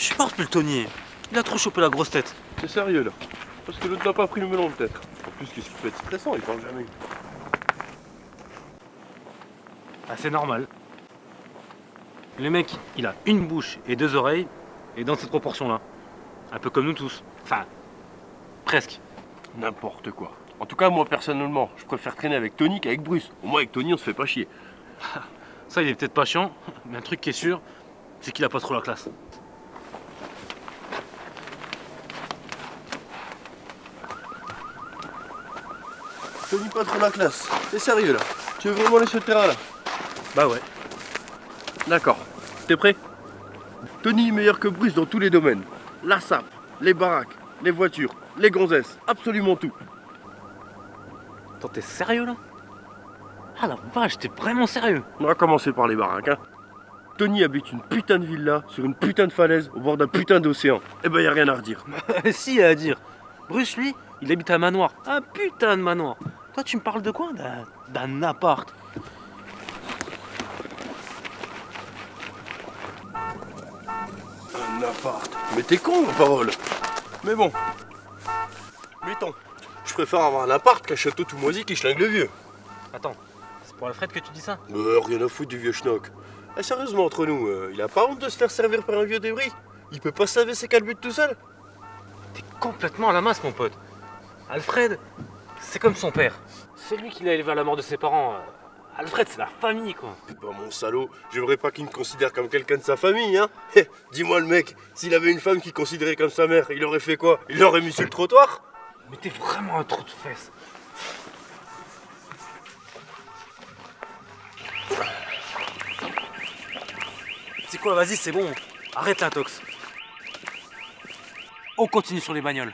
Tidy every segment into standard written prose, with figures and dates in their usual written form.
Je suis mort plus le Tony. Il a trop chopé la grosse tête. C'est sérieux là. Parce que l'autre n'a pas pris le melon peut-être. En plus, qu'est-ce qui peut être stressant, il parle jamais. Ah, c'est normal. Le mec, il a une bouche et deux oreilles, et dans cette proportion-là. Un peu comme nous tous. Enfin, presque. N'importe quoi. En tout cas, moi personnellement, je préfère traîner avec Tony qu'avec Bruce. Au moins avec Tony, on se fait pas chier. Ça, il est peut-être pas chiant, mais un truc qui est sûr, c'est qu'il a pas trop la classe. Tony, pas trop la classe. C'est sérieux là. Tu veux vraiment laisser le terrain là? Bah ouais. D'accord. T'es prêt? Tony est meilleur que Bruce dans tous les domaines. La sape, les baraques, les voitures, les gonzesses, absolument tout. Attends, t'es sérieux là? Ah la vache, t'es vraiment sérieux? On va commencer par les baraques, hein. Tony habite une putain de villa sur une putain de falaise au bord d'un putain d'océan. Eh ben y a rien à redire. Si, à dire. Bruce, lui, il habite un manoir. Un putain de manoir. Toi, tu me parles de quoi? D'un appart. Un appart. Mais t'es con, ma parole. Mais bon. Mettons. Je préfère avoir un appart qu'un château tout moisi qui schlingue le vieux. Attends, c'est pour Alfred que tu dis ça? Rien à foutre du vieux schnock. Eh, sérieusement, entre nous, il a pas honte de se faire servir par un vieux débris? Il peut pas se laver ses calbutes tout seul? T'es complètement à la masse, mon pote. Alfred, c'est comme son père. C'est lui qui l'a élevé à la mort de ses parents. Alfred, c'est la famille, quoi. Bah mon salaud, j'aimerais pas qu'il me considère comme quelqu'un de sa famille, hein. Eh, dis-moi le mec, s'il avait une femme qui considérait comme sa mère, il aurait fait quoi? Il l'aurait mis sur le trottoir? Mais t'es vraiment un trou de fesses. C'est quoi, vas-y, c'est bon. Arrête l'intox. On continue sur les bagnoles.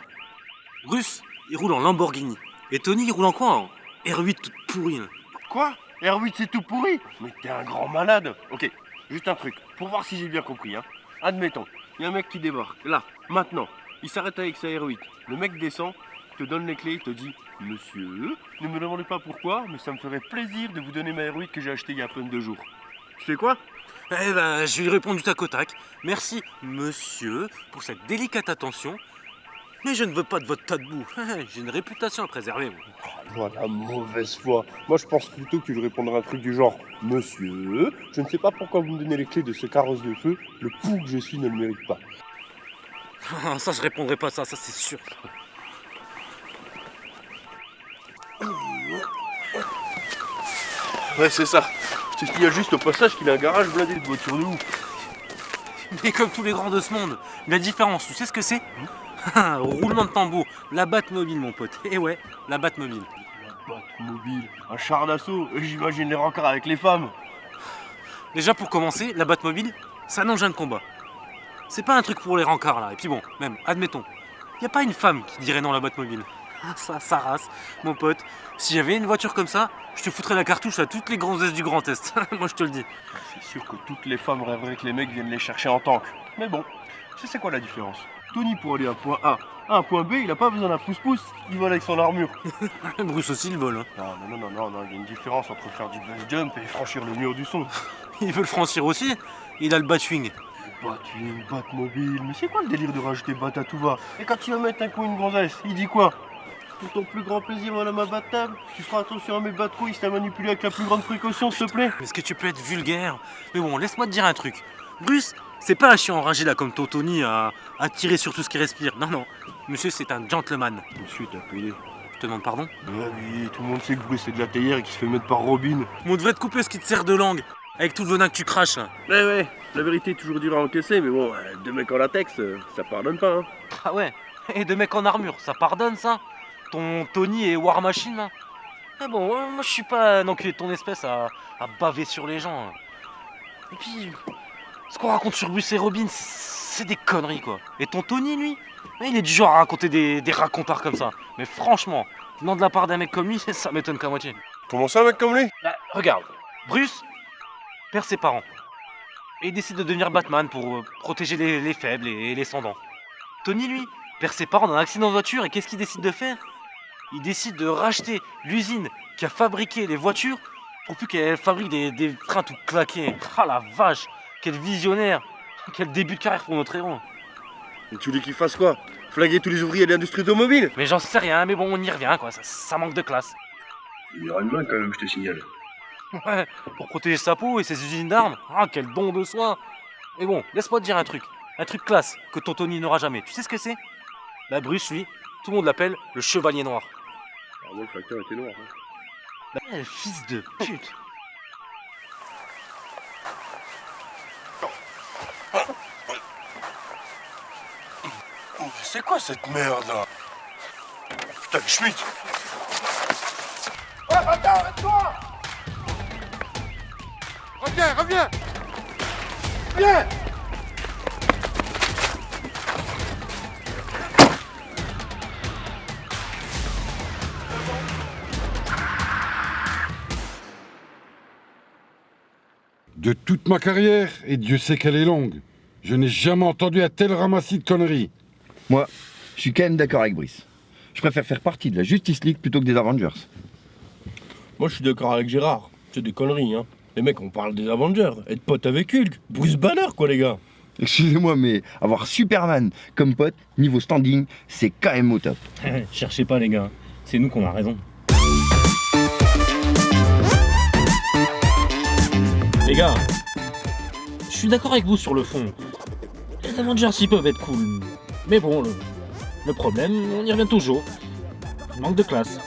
Bruce, il roule en Lamborghini. Et Tony, il roule en quoi? En R8 toute pourrie. Là. Quoi? R8 c'est tout pourri? Mais t'es un grand malade. Ok, juste un truc, pour voir si j'ai bien compris, hein. Admettons, il y a un mec qui débarque, là, maintenant. Il s'arrête avec sa R8. Le mec descend, te donne les clés, il te dit Monsieur, ne me demandez pas pourquoi, mais ça me ferait plaisir de vous donner ma R8 que j'ai achetée il y a à peine 2 jours. Tu fais quoi? Eh ben, je vais lui répondre du tac au tac. Merci, monsieur, pour cette délicate attention. Mais je ne veux pas de votre tas de boue. J'ai une réputation à préserver. Moi. Voilà, mauvaise foi. Moi, je pense plutôt que tu lui répondrais un truc du genre Monsieur, je ne sais pas pourquoi vous me donnez les clés de ce carrosse de feu. Le pou que je suis ne le mérite pas. Ça, je répondrai pas à ça, c'est sûr. Ouais, c'est ça. Je te signale juste au passage qu'il a un garage blindé de voitures de ouf. Mais comme tous les grands de ce monde, la différence, tu sais ce que c'est? Roulement de tambour, la Batmobile, mon pote. Eh ouais, la Batmobile. La Batmobile, un char d'assaut, j'imagine les rencarts avec les femmes. Déjà pour commencer, la Batmobile, c'est un engin de combat. C'est pas un truc pour les rencarts là. Et puis bon, même, admettons, y a pas une femme qui dirait non à la Batmobile. Ça race, mon pote. Si j'avais une voiture comme ça, je te foutrais la cartouche à toutes les gonzesses du Grand Est. Moi je te le dis. C'est sûr que toutes les femmes rêveraient que les mecs viennent les chercher en tank. Mais bon, tu sais c'est quoi la différence? Tony pour aller à point A à un point B, il a pas besoin d'un pouce-pouce, il vole avec son armure. Bruce aussi il vole. Hein. Non, il y a une différence entre faire du base jump et franchir le mur du son. Il veut le franchir aussi, il a le Batwing. Batwing, Batmobile, mais c'est quoi le délire de rajouter bat à tout va? Et quand tu vas mettre un coup une gonzesse, il dit quoi? Pour ton plus grand plaisir, madame ma battable, tu feras attention à mes batrouilles, c'est à manipuler avec la plus grande précaution, s'il te plaît. Est-ce que tu peux être vulgaire? Mais bon, laisse-moi te dire un truc. Bruce, c'est pas un chien enragé là comme ton Tony à tirer sur tout ce qui respire. Non. Monsieur, c'est un gentleman. Monsieur, t'as payé. Je te demande pardon? Oui, tout le monde sait que Bruce c'est de la théière et qu'il se fait mettre par Robin. On devrait te couper ce qui te sert de langue. Avec tout le venin que tu craches là. Ouais, la vérité est toujours dure à encaisser, mais bon, deux mecs en latex, ça pardonne pas, hein. Ah ouais, et deux mecs en armure, ça pardonne ça? Ton Tony et War Machine là? Mais bon, moi je suis pas un enculé de ton espèce à baver sur les gens. Hein. Et puis, ce qu'on raconte sur Bruce et Robin, c'est des conneries quoi. Et ton Tony lui, il est du genre à raconter des racontards comme ça. Mais franchement, venant de la part d'un mec comme lui, ça m'étonne qu'à moitié. Comment ça, un mec comme lui? Bah, regarde, Bruce perd ses parents. Et il décide de devenir Batman pour protéger les faibles et les sans-dents. Tony, lui, perd ses parents dans un accident de voiture et qu'est-ce qu'il décide de faire? Il décide de racheter l'usine qui a fabriqué les voitures pour plus qu'elle fabrique des freins tout claqués. Ah la vache, quel visionnaire, quel début de carrière pour notre héros. Et tu voulais qu'il fasse quoi? Flaguer tous les ouvriers de l'industrie automobile? Mais j'en sais rien, mais bon, on y revient quoi, ça manque de classe. Il y aura une main quand même, je te signale. Ouais, pour protéger sa peau et ses usines d'armes. Ah, quel don de soi. Mais bon, laisse-moi te dire un truc classe que ton Tony n'aura jamais. Tu sais ce que c'est? Bah Bruce, lui, tout le monde l'appelle le Chevalier Noir. Alors moi, le facteur était noir. Bah, fils de pute. C'est quoi cette merde là? Putain, le Schmitt! Ouais, attends, arrête-toi! Reviens! Viens! De toute ma carrière, et Dieu sait qu'elle est longue, je n'ai jamais entendu un tel ramassis de conneries. Moi, je suis quand même d'accord avec Brice. Je préfère faire partie de la Justice League plutôt que des Avengers. Moi, je suis d'accord avec Gérard. C'est des conneries, hein. Les mecs, on parle des Avengers. Être pote avec Hulk. Bruce Banner, quoi, les gars. Excusez-moi, mais avoir Superman comme pote, niveau standing, c'est quand même au top. Cherchez pas les gars, c'est nous qu'on a raison. Les gars, je suis d'accord avec vous sur le fond. Les Avengers ils peuvent être cool. Mais bon, le problème, on y revient toujours. Manque de classe.